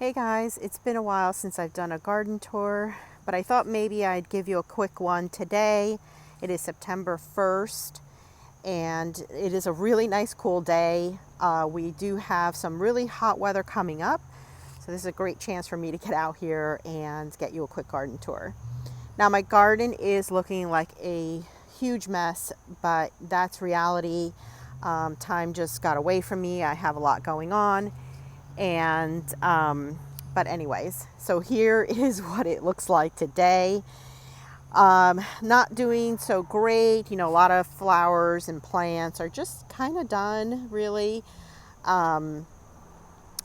Hey guys, it's been a while since I've done a garden tour, but I thought maybe I'd give you a quick one today. It is September 1st, and it is a really nice cool day. We do have some really hot weather coming up, so this is a great chance for me to get out here and get you a quick garden tour. Now my garden is looking like a huge mess, but that's reality. Time just got away from me. I have a lot going on. And but anyways, so here is what it looks like today. Not doing so great. A lot of flowers and plants are just kind of done, really,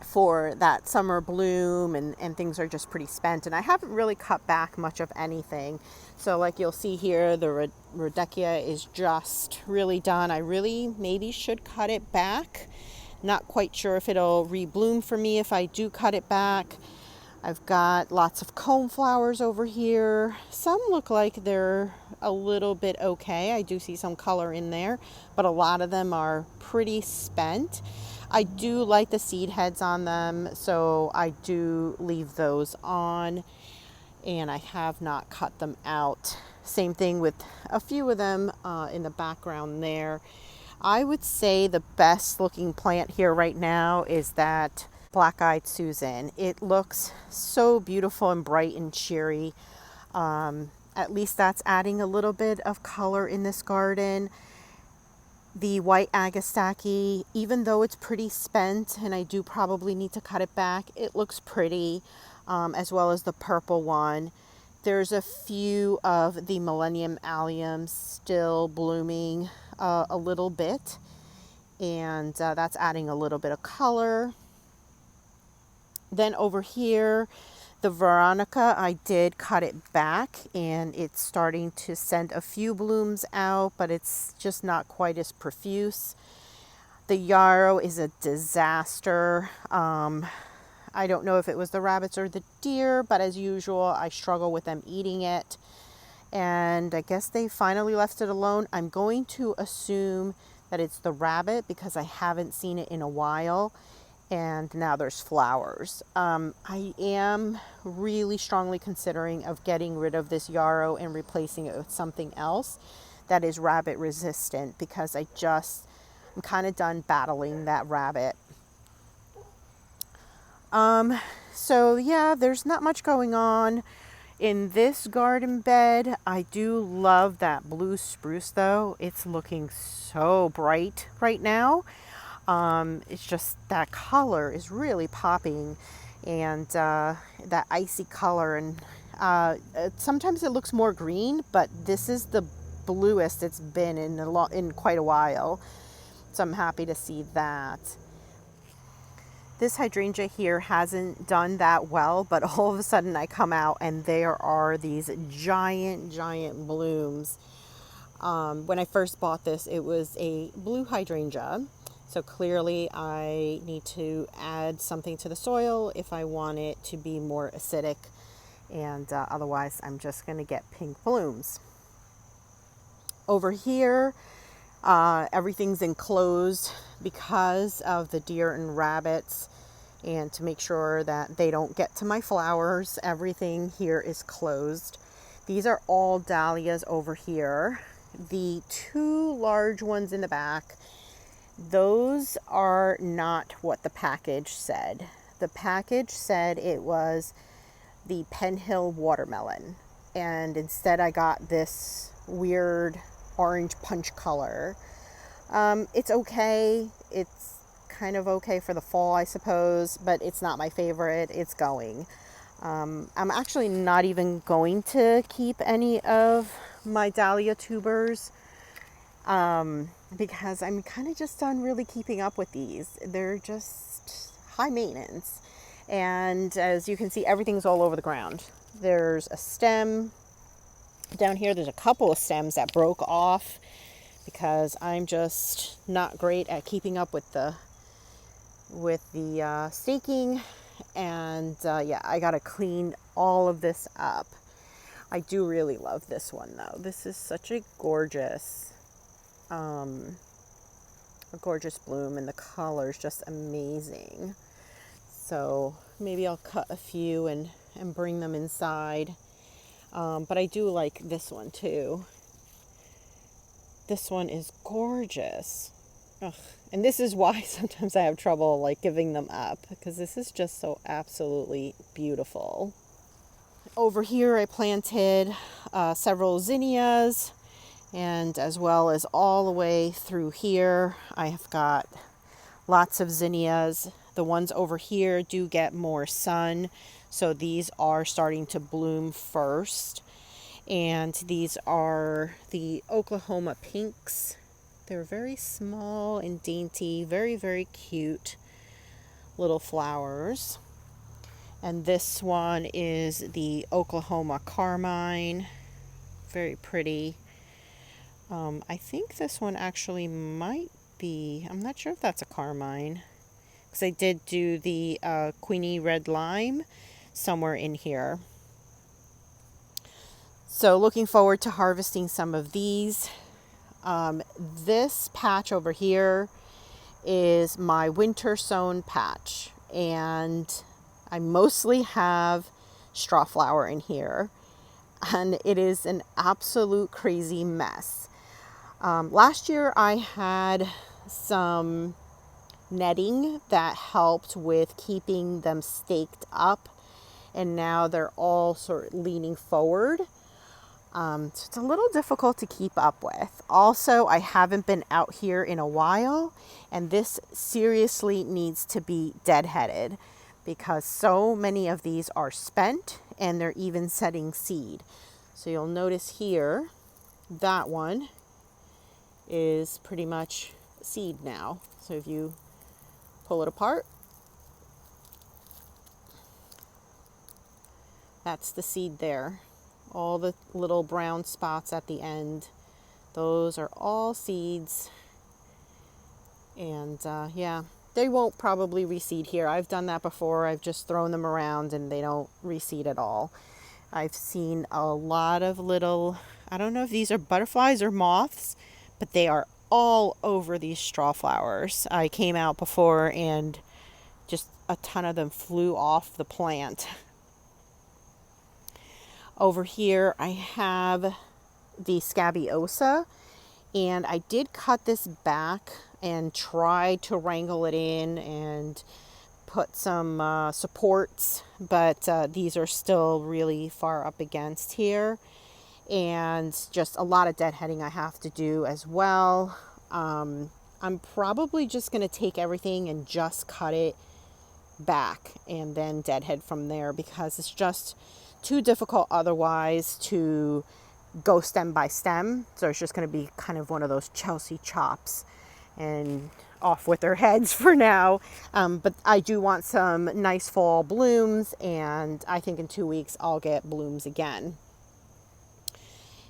for that summer bloom, and things are just pretty spent. And I haven't really cut back much of anything. So like you'll see here, the Rudbeckia is just really done. I really maybe should cut it back. Not quite sure if it'll rebloom for me if I do cut it back. I've got lots of cone flowers over here. Some look like they're a little bit okay. I do see some color in there, but a lot of them are pretty spent. I do like the seed heads on them, so I do leave those on, and I have not cut them out. Same thing with a few of them in the background there. I would say the best looking plant here right now is that black-eyed Susan. It looks so beautiful and bright and cheery. At least that's adding a little bit of color in this garden. The white Agastache, even though it's pretty spent and I do probably need to cut it back, it looks pretty, as well as the purple one. There's a few of the Millennium Alliums still blooming a little bit, and that's adding a little bit of color. Then over here, the Veronica, I did cut it back, and it's starting to send a few blooms out, but it's just not quite as profuse. The yarrow is a disaster. I don't know if it was the rabbits or the deer, but as usual, I struggle with them eating it. And I guess they finally left it alone. I'm going to assume that it's the rabbit because I haven't seen it in a while. And now there's flowers. I am really strongly considering of getting rid of this yarrow and replacing it with something else that is rabbit resistant, because I'm kind of done battling that rabbit. So yeah, there's not much going on in this garden bed. I do love that blue spruce though. It's looking so bright right now. It's just that color is really popping, and that icy color, and sometimes it looks more green, but this is the bluest it's been in quite a while. So I'm happy to see that. This hydrangea here hasn't done that well, but all of a sudden I come out and there are these giant blooms. When I first bought this, it was a blue hydrangea. So clearly I need to add something to the soil if I want it to be more acidic, and otherwise I'm just going to get pink blooms. Over here, everything's enclosed because of the deer and rabbits, and to make sure that they don't get to my flowers, everything here is closed. These are all dahlias over here. The two large ones in the back, those are not what the package said. The package said it was the Penhill watermelon, and instead I got this weird orange punch color. It's okay. It's kind of okay for the fall, I suppose, but it's not my favorite. It's going. I'm actually not even going to keep any of my dahlia tubers, because I'm kind of just done really keeping up with these. They're just high maintenance. And as you can see, everything's all over the ground. There's a stem down here. There's a couple of stems that broke off because I'm just not great at keeping up with the staking. And yeah, I gotta clean all of this up. I do really love this one though. This is such a gorgeous bloom, and the color is just amazing. So maybe I'll cut a few and bring them inside. But I do like this one too. This one is gorgeous. Ugh. And this is why sometimes I have trouble like giving them up, because this is just so absolutely beautiful. Over here I planted several zinnias, and as well as all the way through here I have got lots of zinnias. The ones over here do get more sun, so these are starting to bloom first. And these are the Oklahoma pinks. They're very small and dainty, very, very cute little flowers. And this one is the Oklahoma carmine. Very pretty. I think this one actually might be, I'm not sure if that's a carmine, because I did do the Queenie red lime somewhere in here. So looking forward to harvesting some of these. This patch over here is my winter sown patch, and I mostly have straw flower in here, and it is an absolute crazy mess. Last year I had some netting that helped with keeping them staked up, and now they're all sort of leaning forward. So it's a little difficult to keep up with. Also, I haven't been out here in a while, and this seriously needs to be deadheaded because so many of these are spent and they're even setting seed. So you'll notice here, that one is pretty much seed now. So if you pull it apart, that's the seed there. All the little brown spots at the end, those are all seeds. And yeah, they won't probably reseed here. I've done that before. I've just thrown them around and they don't reseed at all. I've seen a lot of little, I don't know if these are butterflies or moths, but they are all over these straw flowers. I came out before and just a ton of them flew off the plant. Over here I have the scabiosa, and I did cut this back and try to wrangle it in and put some supports, but these are still really far up against here, and just a lot of deadheading I have to do as well. I'm probably just going to take everything and just cut it back and then deadhead from there, because it's just too difficult otherwise to go stem by stem. So it's just going to be kind of one of those Chelsea chops and off with their heads for now. But I do want some nice fall blooms, and I think in 2 weeks I'll get blooms again.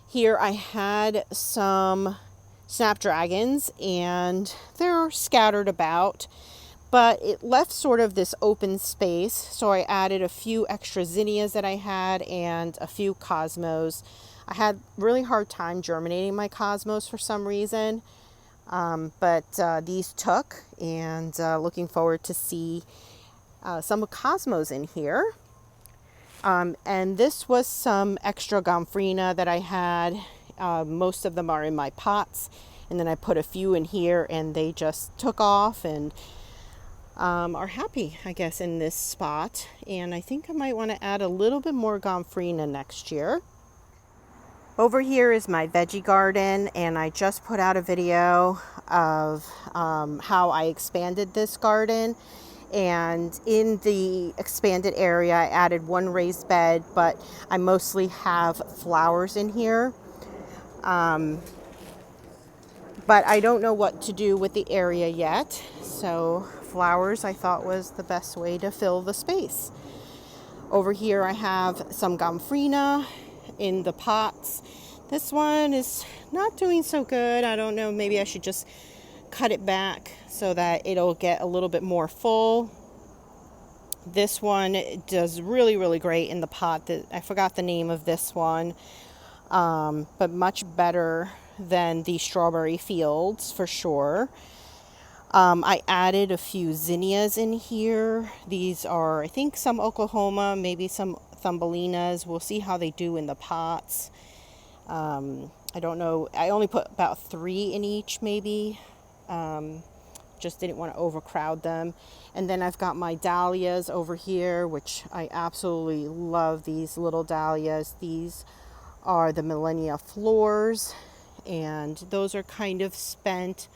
Here I had some snapdragons, and they're scattered about, but it left sort of this open space. So I added a few extra zinnias that I had and a few cosmos. I had really hard time germinating my cosmos for some reason, but these took, and looking forward to see some cosmos in here. And this was some extra gomphrena that I had. Most of them are in my pots, and then I put a few in here and they just took off and are happy, I guess, in this spot. And I think I might want to add a little bit more gomphrena next year. Over here is my veggie garden, and I just put out a video of how I expanded this garden. And in the expanded area I added one raised bed, but I mostly have flowers in here. But I don't know what to do with the area yet, so flowers I thought was the best way to fill the space. Over here I have some gomphrena in the pots. This one is not doing so good. I don't know, maybe I should just cut it back so that it'll get a little bit more full. This one does really, really great in the pot. I forgot the name of this one, but much better than the strawberry fields for sure. I added a few zinnias in here. These are, I think, some Oklahoma, maybe some Thumbelinas. We'll see how they do in the pots. I don't know. I only put about 3 in each, maybe. Just didn't want to overcrowd them. And then I've got my dahlias over here, which I absolutely love these little dahlias. These are the Millennia Floors, and those are kind of spent,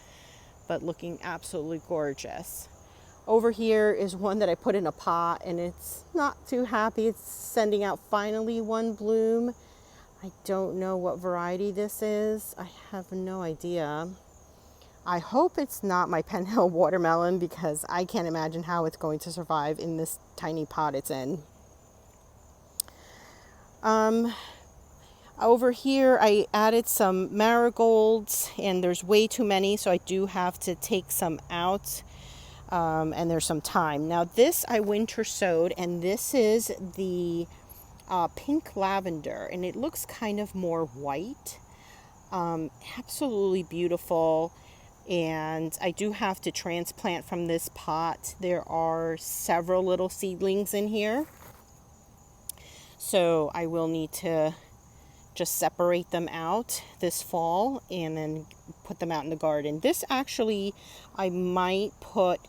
but looking absolutely gorgeous. Over here is one that I put in a pot, and it's not too happy. It's sending out finally one bloom. I don't know what variety this is. I have no idea. I hope it's not my Perennial watermelon, because I can't imagine how it's going to survive in this tiny pot it's in. Over here I added some marigolds, and there's way too many, so I do have to take some out, and there's some thyme. Now this I winter sowed, and this is the pink lavender, and it looks kind of more white. Absolutely beautiful. And I do have to transplant from this pot. There are several little seedlings in here, so I will need to just separate them out this fall and then put them out in the garden. This actually, I might put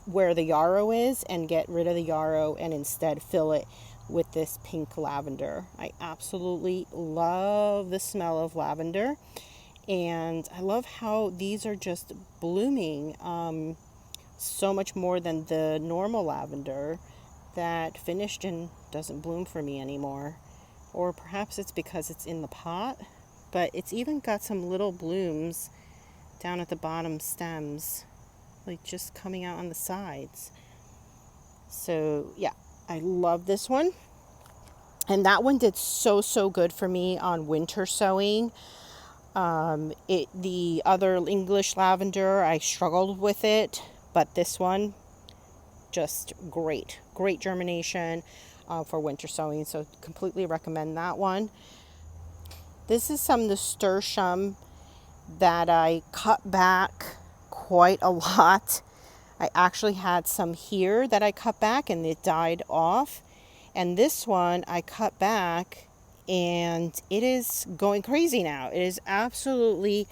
where the yarrow is and get rid of the yarrow and instead fill it with this pink lavender. I absolutely love the smell of lavender. And I love how these are just blooming so much more than the normal lavender that finished and doesn't bloom for me anymore. Or perhaps it's because it's in the pot, but it's even got some little blooms down at the bottom stems, like just coming out on the sides. So yeah, I love this one. And that one did so good for me on winter sowing. The other English lavender, I struggled with it, but this one, just great germination for winter sowing, so completely recommend that one. This is some nasturtium that I cut back quite a lot. I actually had some here that I cut back and it died off, and this one I cut back and it is going crazy now. It is absolutely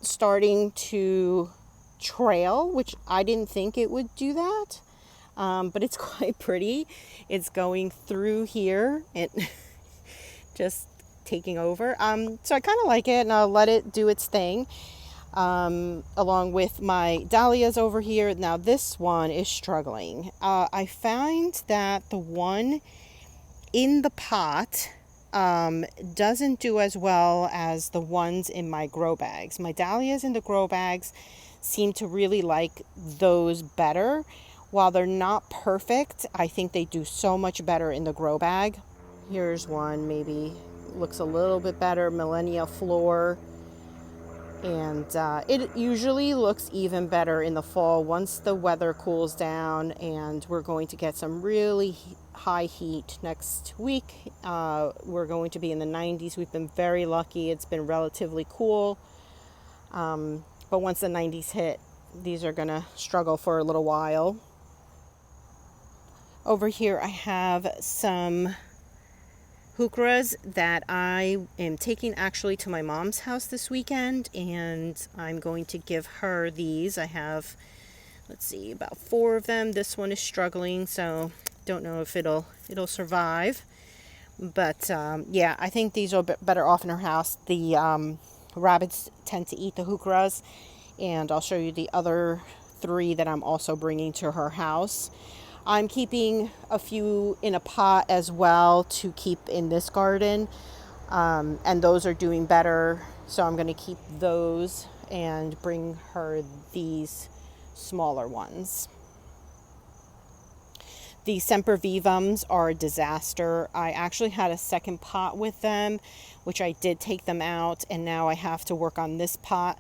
starting to trail, which I didn't think it would do that. But it's quite pretty. It's going through here and just taking over. So I kind of like it, and I'll let it do its thing. Along with my dahlias over here. Now this one is struggling. I find that the one in the pot doesn't do as well as the ones in my grow bags. My dahlias in the grow bags seem to really like those better. While they're not perfect, I think they do so much better in the grow bag. Here's one, maybe looks a little bit better, Millennia Floor. And it usually looks even better in the fall once the weather cools down, and we're going to get some really high heat next week. We're going to be in the 90s. We've been very lucky. It's been relatively cool. But once the 90s hit, these are going to struggle for a little while. Over here I have some heucheras that I am taking actually to my mom's house this weekend, and I'm going to give her these. I have, let's see, about 4 of them. This one is struggling, so don't know if it'll survive. But yeah, I think these are better off in her house. The rabbits tend to eat the heucheras, and I'll show you the other 3 that I'm also bringing to her house. I'm keeping a few in a pot as well to keep in this garden, and those are doing better, so I'm going to keep those and bring her these smaller ones. The sempervivums are a disaster. I actually had a second pot with them, which I did take them out, and now I have to work on this pot.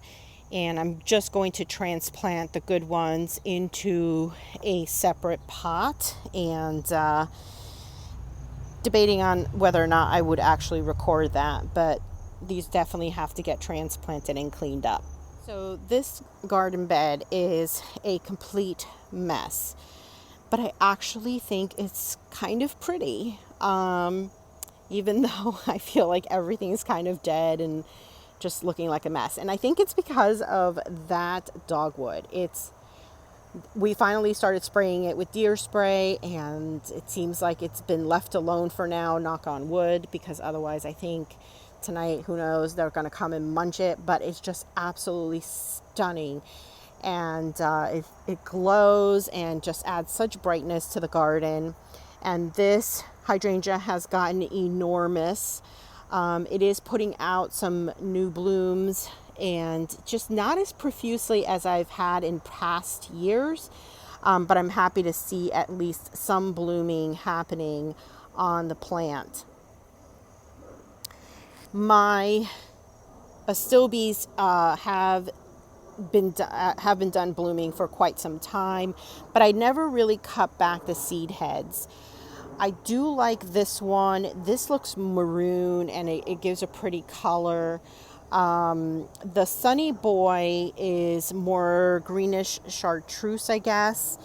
And I'm just going to transplant the good ones into a separate pot, and debating on whether or not I would actually record that, but these definitely have to get transplanted and cleaned up. So this garden bed is a complete mess, but I actually think it's kind of pretty. Even though I feel like everything's kind of dead and just looking like a mess. And I think it's because of that dogwood. We finally started spraying it with deer spray, and it seems like it's been left alone for now, knock on wood, because otherwise I think tonight, who knows, they're going to come and munch it. But it's just absolutely stunning, and it glows and just adds such brightness to the garden. And this hydrangea has gotten enormous. It is putting out some new blooms, and just not as profusely as I've had in past years, but I'm happy to see at least some blooming happening on the plant. My astilbes have been done blooming for quite some time, but I never really cut back the seed heads. I do like this one. This looks maroon, and it gives a pretty color. The Sunny Boy is more greenish chartreuse, I guess.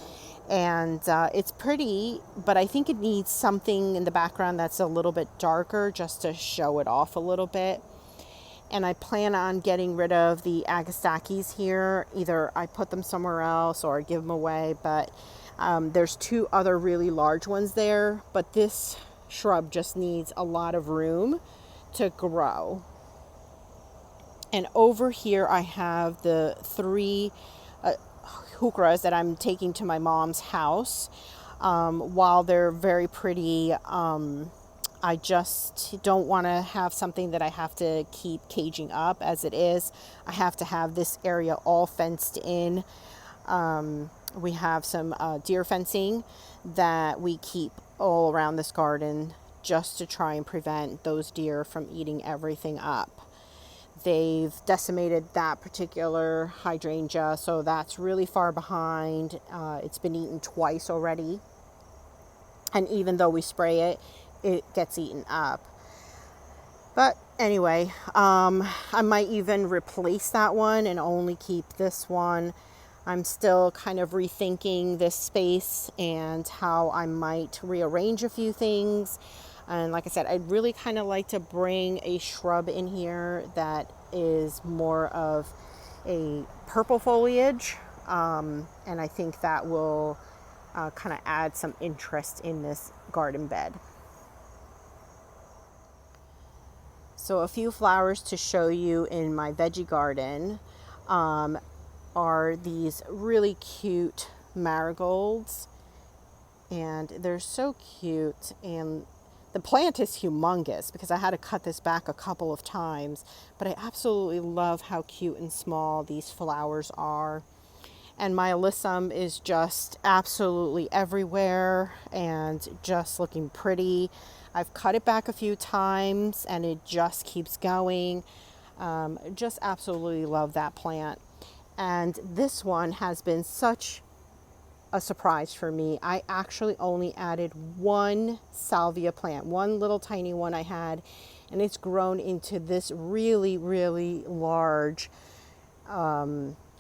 And it's pretty, but I think it needs something in the background that's a little bit darker just to show it off a little bit. And I plan on getting rid of the Agastakis here. Either I put them somewhere else or give them away, but there's two other really large ones there, but this shrub just needs a lot of room to grow. And over here I have the three heucheras that I'm taking to my mom's house. While they're very pretty, I just don't want to have something that I have to keep caging up as it is. I have to have this area all fenced in. We have some deer fencing that we keep all around this garden just to try and prevent those deer from eating everything up. They've decimated that particular hydrangea, so that's really far behind. It's been eaten twice already. And even though we spray it, it gets eaten up. But anyway, I might even replace that one and only keep this one. I'm still kind of rethinking this space and how I might rearrange a few things. And like I said, I'd really kind of like to bring a shrub in here that is more of a purple foliage. And I think that will kind of add some interest in this garden bed. So a few flowers to show you in my veggie garden are these really cute marigolds. And they're so cute, and the plant is humongous because I had to cut this back a couple of times, but I absolutely love how cute and small these flowers are. And my alyssum is just absolutely everywhere and just looking pretty. I've cut it back a few times and it just keeps going. Just absolutely love that plant. And this one has been such a surprise for me. I actually only added one salvia plant, one little tiny one I had, and it's grown into this really, really large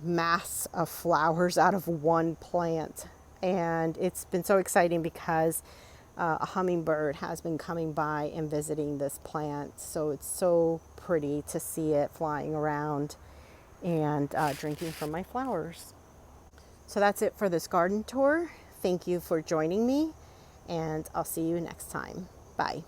mass of flowers out of one plant. And it's been so exciting because a hummingbird has been coming by and visiting this plant. So it's so pretty to see it flying around and drinking from my flowers. So that's it for this garden tour. Thank you for joining me, and I'll see you next time. Bye.